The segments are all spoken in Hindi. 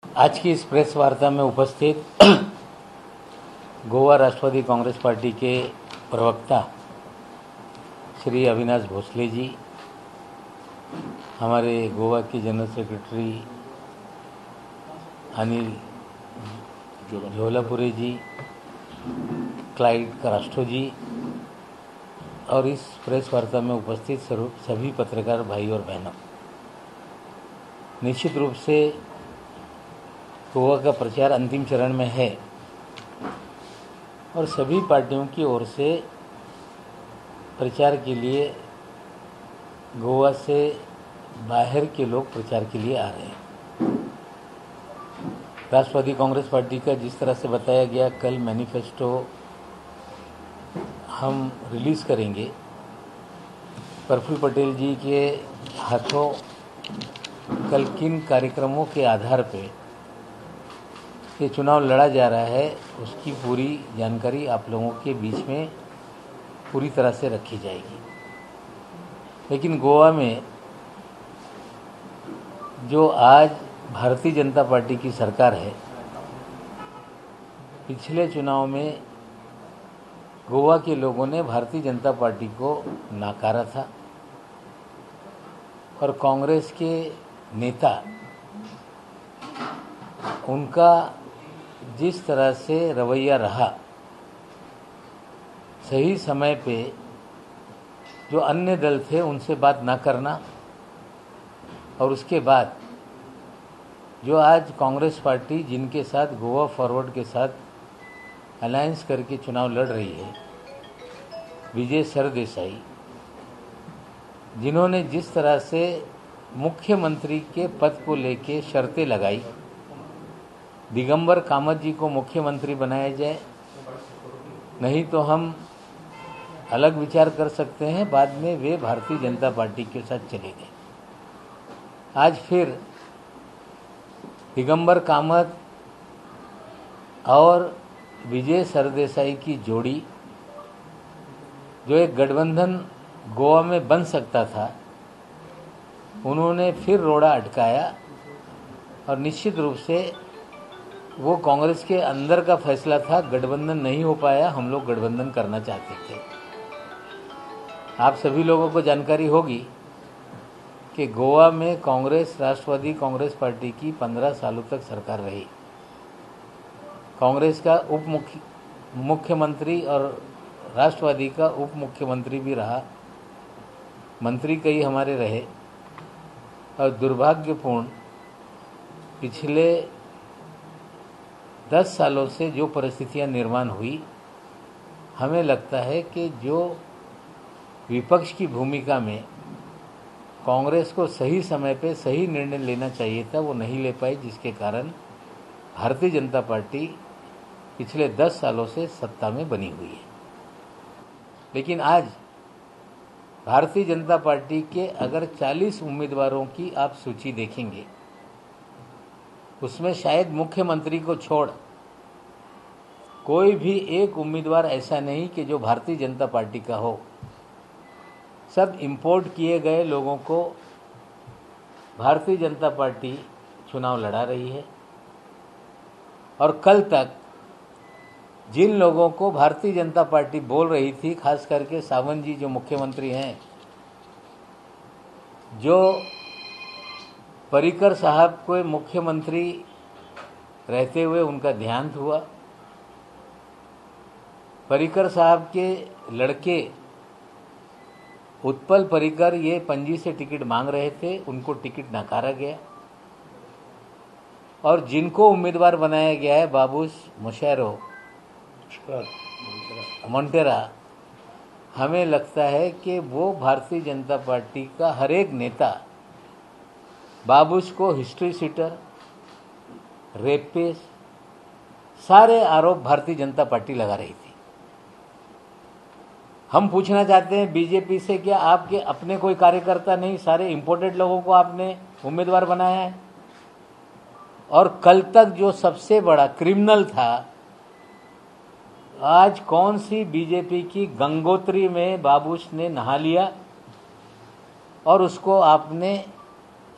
आज की इस प्रेस वार्ता में उपस्थित गोवा राष्ट्रवादी कांग्रेस पार्टी के प्रवक्ता श्री अविनाश भोसले जी, हमारे गोवा के जनरल सेक्रेटरी अनिल झोलापुरे जी, क्लाइड करास्ट्रो जी और इस प्रेस वार्ता में उपस्थित सभी पत्रकार भाई और बहनों, निश्चित रूप से गोवा का प्रचार अंतिम चरण में है और सभी पार्टियों की ओर से प्रचार के लिए गोवा से बाहर के लोग प्रचार के लिए आ रहे हैं। राष्ट्रवादी कांग्रेस पार्टी का जिस तरह से बताया गया, कल मैनिफेस्टो हम रिलीज़ करेंगे। प्रफुल्ल पटेल जी के हाथों कल किन कार्यक्रमों के आधार पे ये चुनाव लड़ा जा रहा है, उसकी पूरी जानकारी आप लोगों के बीच में पूरी तरह से रखी जाएगी। लेकिन गोवा में जो आज भारतीय जनता पार्टी की सरकार है, पिछले चुनाव में गोवा के लोगों ने भारतीय जनता पार्टी को नकारा था और कांग्रेस के नेता उनका जिस तरह से रवैया रहा, सही समय पे जो अन्य दल थे उनसे बात ना करना और उसके बाद जो आज कांग्रेस पार्टी जिनके साथ गोवा फॉरवर्ड के साथ अलायंस करके चुनाव लड़ रही है, विजय सरदेसाई, जिन्होंने जिस तरह से मुख्यमंत्री के पद को लेके शर्तें लगाई, दिगंबर कामत जी को मुख्यमंत्री बनाया जाए, नहीं तो हम अलग विचार कर सकते हैं। बाद में वे भारतीय जनता पार्टी के साथ चले गए। आज फिर दिगंबर कामत और विजय सरदेसाई की जोड़ी, जो एक गठबंधन गोवा में बन सकता था, उन्होंने फिर रोड़ा अटकाया और निश्चित रूप से वो कांग्रेस के अंदर का फैसला था। गठबंधन नहीं हो पाया, हम लोग गठबंधन करना चाहते थे। आप सभी लोगों को जानकारी होगी कि गोवा में कांग्रेस, राष्ट्रवादी कांग्रेस पार्टी की 15 सालों तक सरकार रही। कांग्रेस का मुख्यमंत्री और राष्ट्रवादी का उप मुख्यमंत्री भी रहा, मंत्री कई हमारे रहे और दुर्भाग्यपूर्ण पिछले 10 सालों से जो परिस्थितियां निर्माण हुई, हमें लगता है कि जो विपक्ष की भूमिका में कांग्रेस को सही समय पे सही निर्णय लेना चाहिए था, वो नहीं ले पाई, जिसके कारण भारतीय जनता पार्टी पिछले 10 सालों से सत्ता में बनी हुई है। लेकिन आज भारतीय जनता पार्टी के अगर 40 उम्मीदवारों की आप सूची देखेंगे, उसमें शायद मुख्यमंत्री को छोड़ कोई भी एक उम्मीदवार ऐसा नहीं कि जो भारतीय जनता पार्टी का हो। सब इंपोर्ट किए गए लोगों को भारतीय जनता पार्टी चुनाव लड़ा रही है और कल तक जिन लोगों को भारतीय जनता पार्टी बोल रही थी, खास करके सावंत जी जो मुख्यमंत्री हैं, जो पर्रिकर साहब को मुख्यमंत्री रहते हुए उनका देहांत हुआ, पर्रिकर साहब के लड़के उत्पल पर्रिकर ये पणजी से टिकट मांग रहे थे, उनको टिकट नकारा गया और जिनको उम्मीदवार बनाया गया है बाबूस मोंटेरा, हमें लगता है कि वो भारतीय जनता पार्टी का हर एक नेता बाबूस को हिस्ट्री सीटर, रेपिस्ट, सारे आरोप भारतीय जनता पार्टी लगा रही थी। हम पूछना चाहते हैं बीजेपी से, क्या आपके अपने कोई कार्यकर्ता नहीं, सारे इंपोर्टेड लोगों को आपने उम्मीदवार बनाया है? और कल तक जो सबसे बड़ा क्रिमिनल था, आज कौन सी बीजेपी की गंगोत्री में बाबूस ने नहा लिया और उसको आपने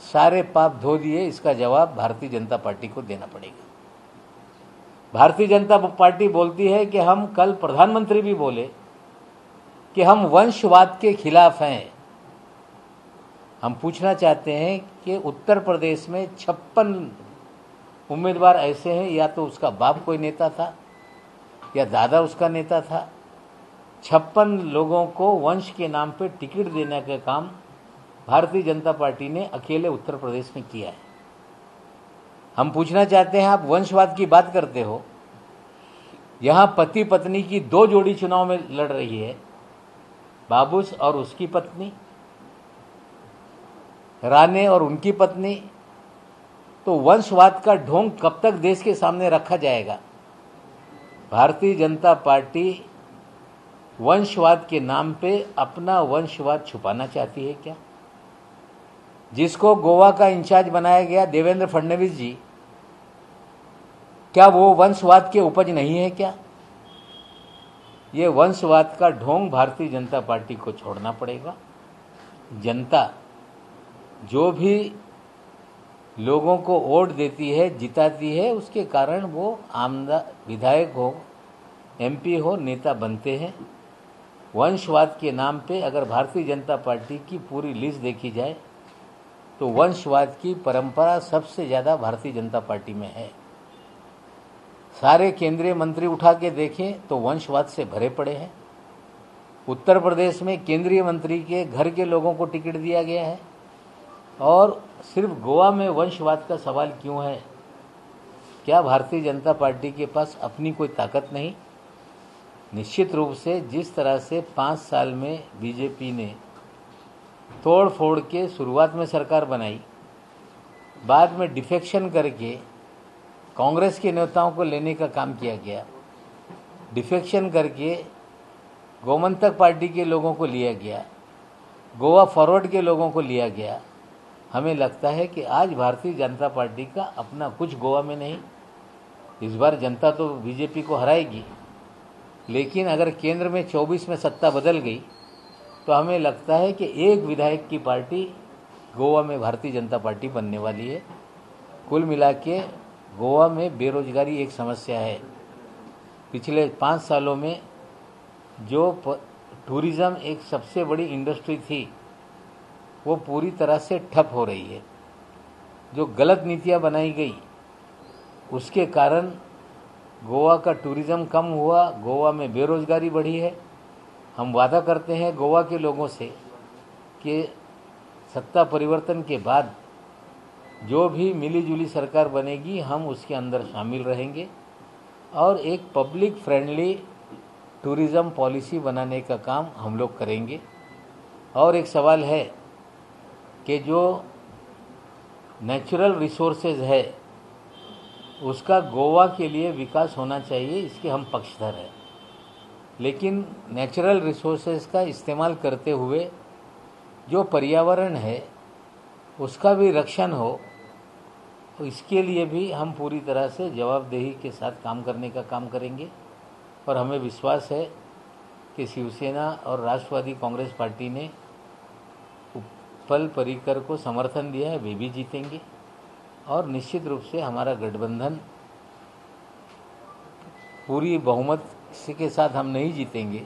सारे पाप धो दिए, इसका जवाब भारतीय जनता पार्टी को देना पड़ेगा। भारतीय जनता पार्टी बोलती है कि हम, कल प्रधानमंत्री भी बोले कि हम वंशवाद के खिलाफ हैं। हम पूछना चाहते हैं कि उत्तर प्रदेश में 56 उम्मीदवार ऐसे हैं, या तो उसका बाप कोई नेता था या दादा उसका नेता था। 56 लोगों को वंश के नाम पे टिकट देने का काम भारतीय जनता पार्टी ने अकेले उत्तर प्रदेश में किया है। हम पूछना चाहते हैं, आप वंशवाद की बात करते हो, यहां पति पत्नी की 2 जोड़ी चुनाव में लड़ रही है, बाबूस और उसकी पत्नी, राणे और उनकी पत्नी। तो वंशवाद का ढोंग कब तक देश के सामने रखा जाएगा? भारतीय जनता पार्टी वंशवाद के नाम पे अपना वंशवाद छुपाना चाहती है क्या? जिसको गोवा का इंचार्ज बनाया गया देवेंद्र फडणवीस जी, क्या वो वंशवाद के उपज नहीं है क्या? ये वंशवाद का ढोंग भारतीय जनता पार्टी को छोड़ना पड़ेगा। जनता जो भी लोगों को वोट देती है, जिताती है, उसके कारण वो विधायक हो, एमपी हो, नेता बनते हैं। वंशवाद के नाम पे अगर भारतीय जनता पार्टी की पूरी लिस्ट देखी जाए तो वंशवाद की परंपरा सबसे ज़्यादा भारतीय जनता पार्टी में है। सारे केंद्रीय मंत्री उठा के देखें तो वंशवाद से भरे पड़े हैं। उत्तर प्रदेश में केंद्रीय मंत्री के घर के लोगों को टिकट दिया गया है, और सिर्फ गोवा में वंशवाद का सवाल क्यों है? क्या भारतीय जनता पार्टी के पास अपनी कोई ताकत नहीं? निश्चित रूप से जिस तरह से 5 साल में बीजेपी ने तोड़ फोड़ के शुरुआत में सरकार बनाई, बाद में डिफेक्शन करके कांग्रेस के नेताओं को लेने का काम किया गया, डिफेक्शन करके गोमंतक पार्टी के लोगों को लिया गया, गोवा फॉरवर्ड के लोगों को लिया गया। हमें लगता है कि आज भारतीय जनता पार्टी का अपना कुछ गोवा में नहीं। इस बार जनता तो बीजेपी को हराएगी, लेकिन अगर केंद्र में 24 में सत्ता बदल गई तो हमें लगता है कि एक विधायक की पार्टी गोवा में भारतीय जनता पार्टी बनने वाली है। कुल मिला के गोवा में बेरोजगारी एक समस्या है। पिछले 5 सालों में जो टूरिज़्म एक सबसे बड़ी इंडस्ट्री थी, वो पूरी तरह से ठप हो रही है। जो गलत नीतियां बनाई गई उसके कारण गोवा का टूरिज़्म कम हुआ, गोवा में बेरोजगारी बढ़ी है। हम वादा करते हैं गोवा के लोगों से कि सत्ता परिवर्तन के बाद जो भी मिलीजुली सरकार बनेगी, हम उसके अंदर शामिल रहेंगे और एक पब्लिक फ्रेंडली टूरिज़्म पॉलिसी बनाने का काम हम लोग करेंगे। और एक सवाल है कि जो नेचुरल रिसोर्सेज है उसका गोवा के लिए विकास होना चाहिए, इसके हम पक्षधर हैं। लेकिन नेचुरल रिसोर्सेज का इस्तेमाल करते हुए जो पर्यावरण है उसका भी रक्षण हो, तो इसके लिए भी हम पूरी तरह से जवाबदेही के साथ काम करने का काम करेंगे। और हमें विश्वास है कि शिवसेना और राष्ट्रवादी कांग्रेस पार्टी ने उत्पल पर्रिकर को समर्थन दिया है, वे भी जीतेंगे। और निश्चित रूप से हमारा गठबंधन पूरी बहुमत के साथ हम नहीं जीतेंगे,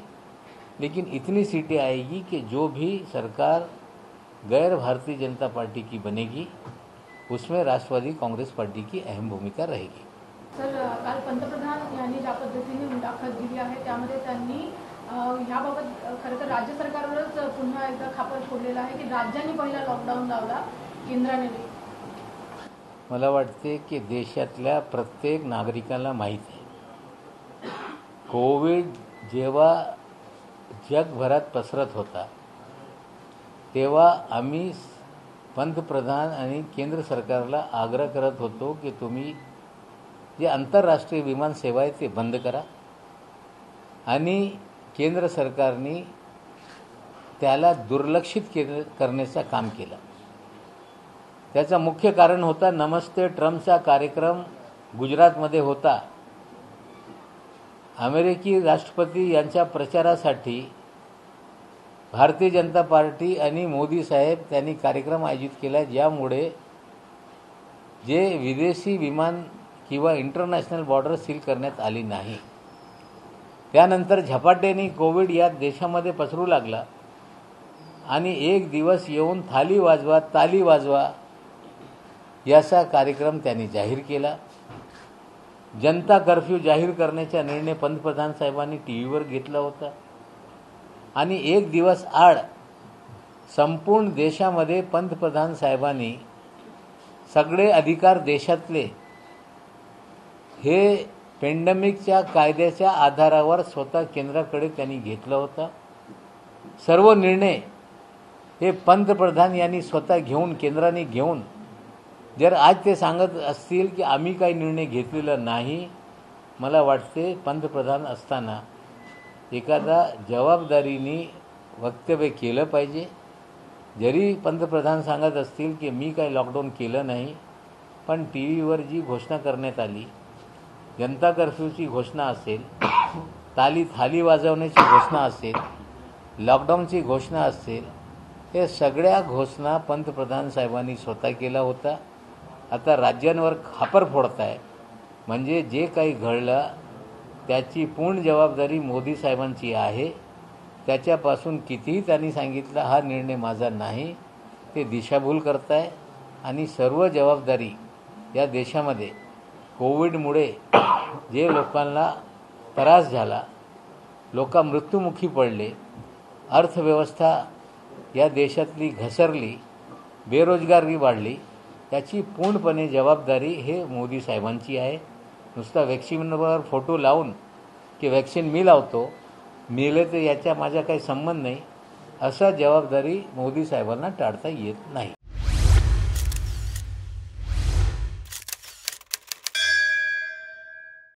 लेकिन इतनी सीटें आएगी कि जो भी सरकार गैर भारतीय जनता पार्टी की बनेगी उसमें राष्ट्रवादी काँग्रेस पार्टी की अहम भूमिका रहेगी। सर, काल पंतप्रधान यांनी ज्या पद्धतीने मुलाखत दिली आहे त्यामध्ये त्यांनी ह्याबाबत खरं तर राज्य सरकारवरच पुन्हा एकदा खापर फोडलेला आहे की राज्यांनी पहिला लॉकडाऊन लावला, केंद्राने नाही। मला वाटते की देशातल्या प्रत्येक नागरिकाला माहीत आहे, कोविड जेव्हा जगभरात पसरत होता तेव्हा आम्ही पंतप्रधान आणि केंद्र सरकारला आग्रह करत होतो की तुम्ही जे आंतरराष्ट्रीय विमान सेवा आहे ते बंद करा, आणि केंद्र सरकारने त्याला दुर्लक्षित करण्याचं काम केलं। त्याचा मुख्य कारण होता नमस्ते ट्रम्पचा कार्यक्रम गुजरातमध्ये होता। अमेरिकी राष्ट्रपती यांच्या प्रचारासाठी भारतीय जनता पार्टी आणि मोदी साहेब त्यांनी कार्यक्रम आयोजित केला, ज्यामुळे जे विदेशी विमान किंवा इंटरनॅशनल बॉर्डर सील करण्यात आली नाही, त्यानंतर झपाट्याने कोविड या देशामध्ये पसरू लागला आणि एक दिवस येऊन थाली वाजवा, ताली वाजवा याचा कार्यक्रम त्यांनी जाहीर केला. जनता कर्फ्यू जाहीर करण्याचा निर्णय पंतप्रधान साहेबांनी टीव्हीवर घेतला होता आणि एक दिवस आड संपूर्ण देशामध्ये पंतप्रधान साहेबांनी सगळे अधिकार देशातले हे पेंडेमिकच्या कायद्याच्या आधारावर स्वतः केंद्राकडे त्यांनी घेतला होता. सर्व निर्णय हे पंतप्रधान यांनी स्वतः घेऊन, केंद्राने घेऊन, जर आज ते सांगत असतील की आम्ही काही निर्णय घेतलेला नाही, मला वाटते पंतप्रधान असताना एखादा जबाबदारीने वक्तव्य केलं पाहिजे. जरी पंतप्रधान सांगत असतील की मी काही लॉकडाऊन केलं नाही, पण टीव्हीवर जी घोषणा करण्यात आली, जनता कर्फ्यूची घोषणा असेल, थाली वाजवण्याची घोषणा असेल, लॉकडाऊनची घोषणा असेल, हे सगळ्या घोषणा पंतप्रधान साहेबांनी स्वतः केला होता. आता राज्यांवर खापर फोडताय, म्हणजे जे काही घडलं त्याची पूर्ण जबाबदारी मोदी साहेबांची आहे. त्याच्यापासून कितीही त्यांनी सांगितलं हा निर्णय माझा नाही, ते दिशाभूल करताय आणि सर्व जबाबदारी या देशामध्ये कोविडमुळे जे लोकांना त्रास झाला, लोक मृत्युमुखी पडले, अर्थव्यवस्था या देशातली घसरली, बेरोजगारी वाढली, त्याची पूर्णपणे जबाबदारी हे मोदी साहेबांची आहे. नुसता वॅक्सिनवर फोटो लावून की वॅक्सिन मी लावतो, मेले तर याचा माझा काही संबंध नाही, असा जबाबदारी मोदी साहेबांना टाळता येत नाही.